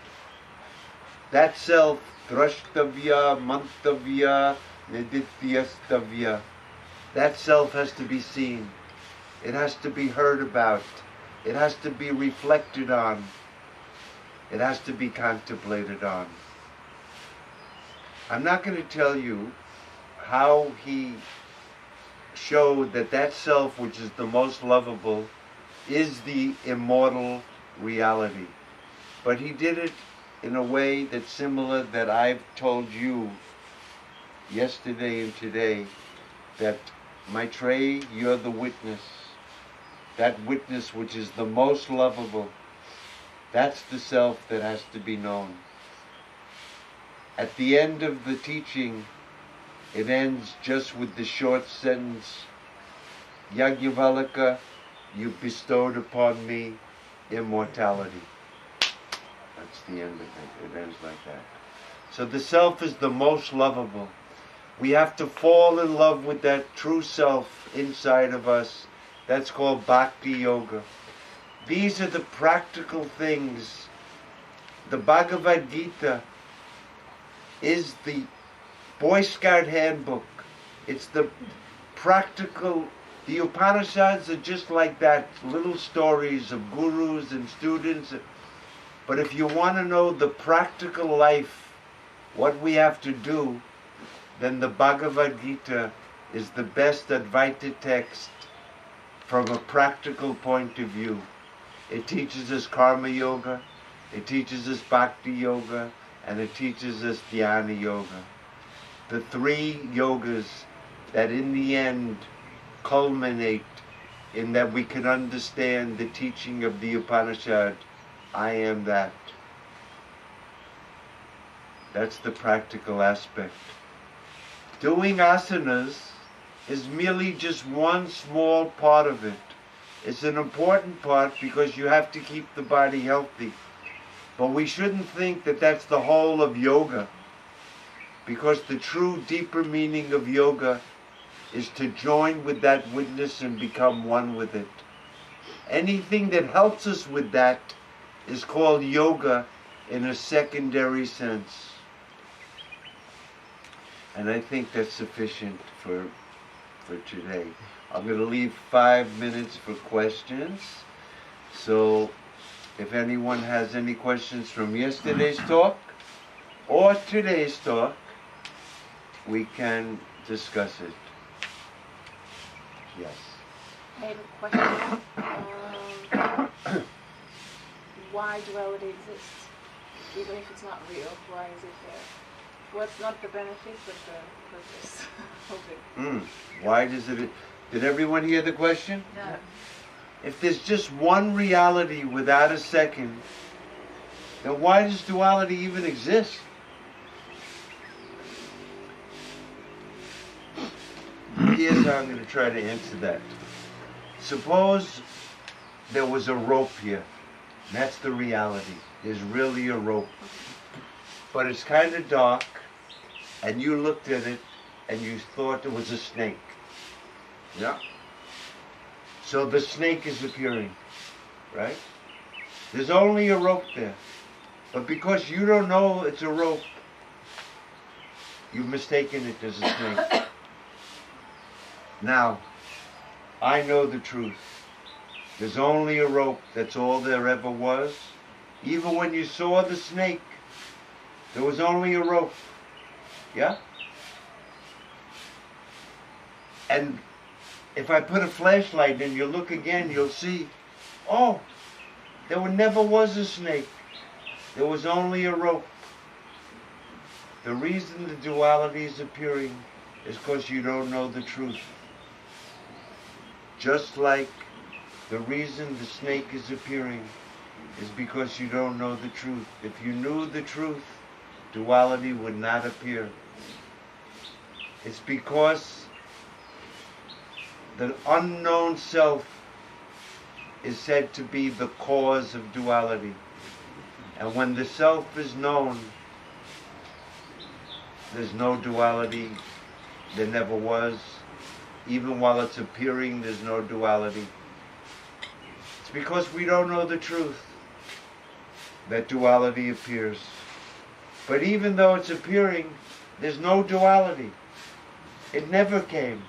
That self, drashtavya, mantavya, nidityastavya, that self has to be seen. It has to be heard about. It has to be reflected on. It has to be contemplated on. I'm not going to tell you how he showed that that self, which is the most lovable, is the immortal reality. But he did it in a way that's similar that I've told you yesterday and today, that Maitreya, you're the witness. That witness which is the most lovable, that's the self that has to be known. At the end of the teaching, it ends just with the short sentence, Yajnavalkya, you bestowed upon me immortality. That's the end of it. It ends like that. So the self is the most lovable. We have to fall in love with that true self inside of us. That's called Bhakti Yoga. These are the practical things. The Bhagavad Gita is the Boy Scout handbook. It's the practical. The Upanishads are just like that, little stories of gurus and students. But if you want to know the practical life, what we have to do, then the Bhagavad Gita is the best Advaita text from a practical point of view. It teaches us Karma Yoga, it teaches us Bhakti Yoga, and it teaches us Dhyana Yoga. The three yogas that in the end culminate in that we can understand the teaching of the Upanishad, I am that. That's the practical aspect. Doing asanas is merely just one small part of it. It's an important part because you have to keep the body healthy. But we shouldn't think that that's the whole of yoga, because the true deeper meaning of yoga is to join with that witness and become one with it. Anything that helps us with that is called yoga in a secondary sense. And I think that's sufficient for today. I'm going to leave 5 minutes for questions. So if anyone has any questions from yesterday's talk or today's talk, we can discuss it. Yes. I have a question. Why duality exists? Even if it's not real, why is it there? What's not the benefit, but the purpose of it? Why does it... Did everyone hear the question? No. If there's just one reality without a second, then why does duality even exist? Here's how I'm going to try to answer that. Suppose there was a rope here. That's the reality. There's really a rope. But it's kind of dark, and you looked at it, and you thought it was a snake. Yeah? So the snake is appearing, right? There's only a rope there. But because you don't know it's a rope, you've mistaken it as a snake. Now, I know the truth. There's only a rope. That's all there ever was. Even when you saw the snake, there was only a rope. Yeah? And if I put a flashlight and you look again, you'll see, oh, there never was a snake. There was only a rope. The reason the duality is appearing is because you don't know the truth. Just like the reason the snake is appearing is because you don't know the truth. If you knew the truth, duality would not appear. It's because the unknown self is said to be the cause of duality. And when the self is known, there's no duality. There never was. Even while it's appearing, there's no duality. It's because we don't know the truth that duality appears. But even though it's appearing, there's no duality. It never came.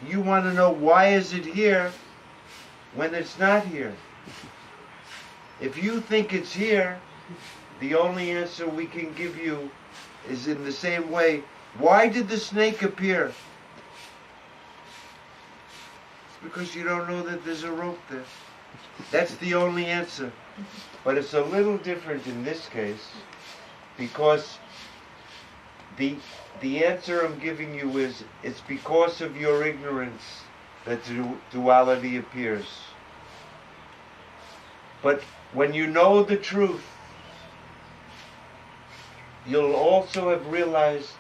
You want to know why is it here when it's not here? If you think it's here, the only answer we can give you is in the same way. Why did the snake appear? It's because you don't know that there's a rope there. That's the only answer. But it's a little different in this case because the answer I'm giving you is it's because of your ignorance that duality appears. But when you know the truth, you'll also have realized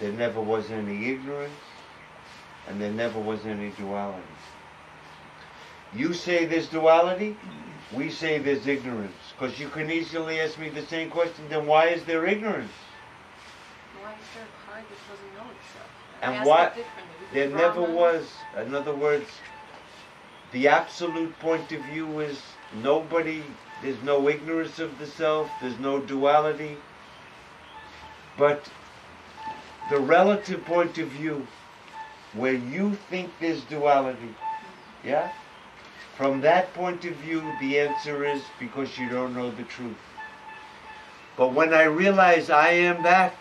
there never was any ignorance and there never was any duality. You say there's duality, we say there's ignorance. Because you can easily ask me the same question, then why is there ignorance? Why is there a part that doesn't know itself? And why? There never was. In other words, the absolute point of view is nobody, there's no ignorance of the self, there's no duality. But the relative point of view, where you think there's duality, yeah? From that point of view, the answer is because you don't know the truth. But when I realize I am that,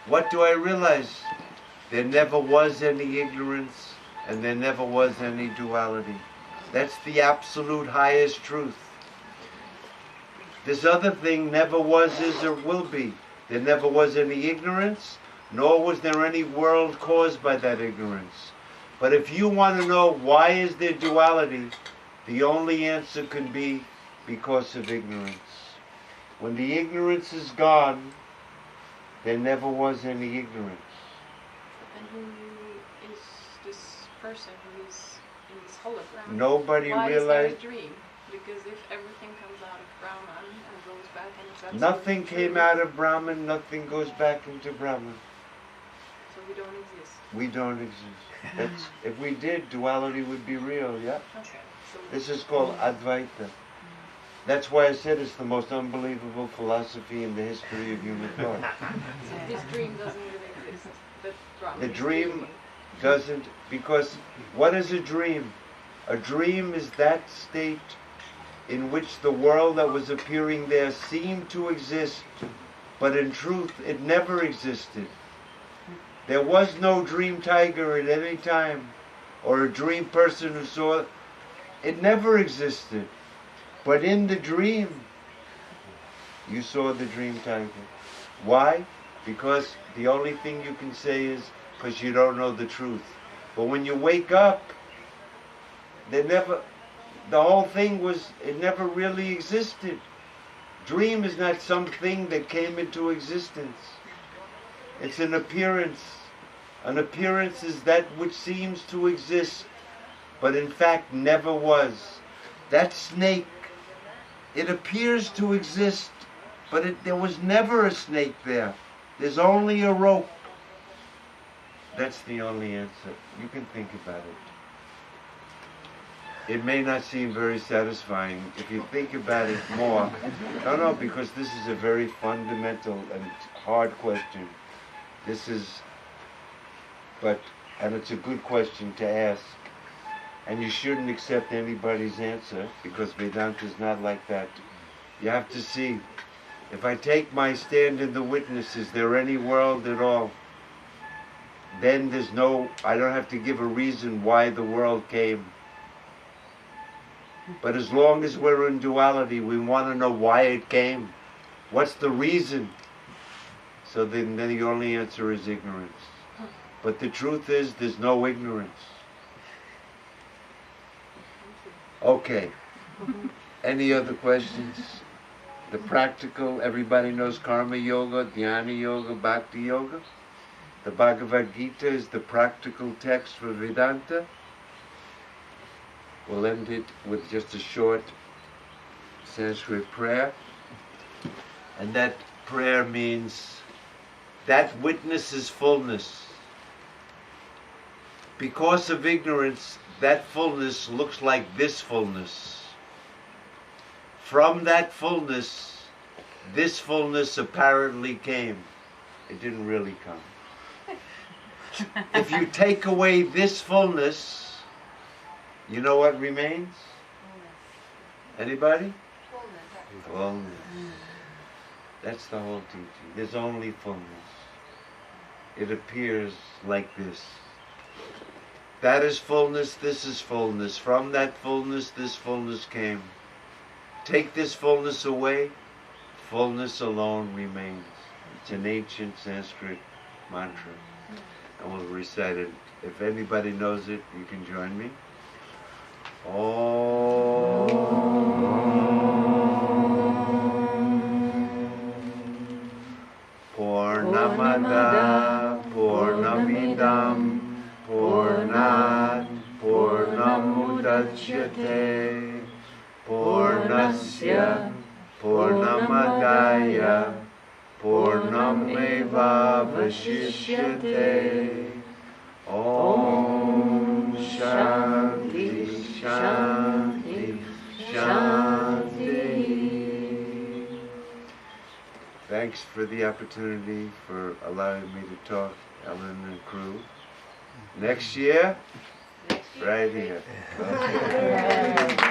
what do I realize? There never was any ignorance and there never was any duality. That's the absolute highest truth. This other thing never was, is, or will be. There never was any ignorance, nor was there any world caused by that ignorance. But if you want to know why is there duality, the only answer can be because of ignorance. When the ignorance is gone, there never was any ignorance. And who is this person who is in this hologram? Nobody Why realized. is there a dream? Because if everything comes out of Brahman and goes back and it's Nothing came true, out of Brahman, nothing goes back into Brahman. so we don't exist. We don't exist. That's, if we did, duality would be real, yeah? Okay. So This is called Advaita. That's why I said it's the most unbelievable philosophy in the history of human thought. so this dream doesn't really exist. That Brahman The is dream dreaming. doesn't, because what is a dream? A dream is that state in which the world that was appearing there seemed to exist, but in truth it never existed. There was no dream tiger at any time, or a dream person who saw it. It never existed. But in the dream, you saw the dream tiger. Why? Because the only thing you can say is because you don't know the truth. But when you wake up, the whole thing was, it never really existed. Dream is not something that came into existence. It's an appearance. An appearance is that which seems to exist, but in fact never was. That snake, it appears to exist, but there was never a snake there. There's only a rope. That's the only answer. You can think about it. it may not seem very satisfying. If you think about it more, no, because this is a very fundamental and hard question. This is, and it's a good question to ask. And you shouldn't accept anybody's answer, because Vedanta is not like that. You have to see, if I take my stand in the witness, is there any world at all? Then I don't have to give a reason why the world came. But as long as we're in duality, we want to know why it came. What's the reason? So then the only answer is ignorance. But the truth is, there's no ignorance. Okay. Any other questions? The practical, everybody knows Karma Yoga, Dhyana Yoga, Bhakti Yoga. The Bhagavad Gita is the practical text for Vedanta. We'll end it with just a short Sanskrit prayer. And that prayer means that witnesses fullness. Because of ignorance, that fullness looks like this fullness. From that fullness, this fullness apparently came. It didn't really come. If you take away this fullness, you know what remains? Anybody? Fullness. That's the whole teaching. There's only fullness. It appears like this. That is fullness, this is fullness. From that fullness, this fullness came. Take this fullness away, fullness alone remains. It's an ancient Sanskrit mantra. And we'll recite it. If anybody knows it, you can join me. Om Purnamada Purnamidam Purnat Purnamudachyate Purnasya Purnamadaya Purnameva Vashishyate. Om Shanti Shanti Shanti. Thanks for the opportunity, for allowing me to talk, Ellen and crew. Next year, right here. Okay.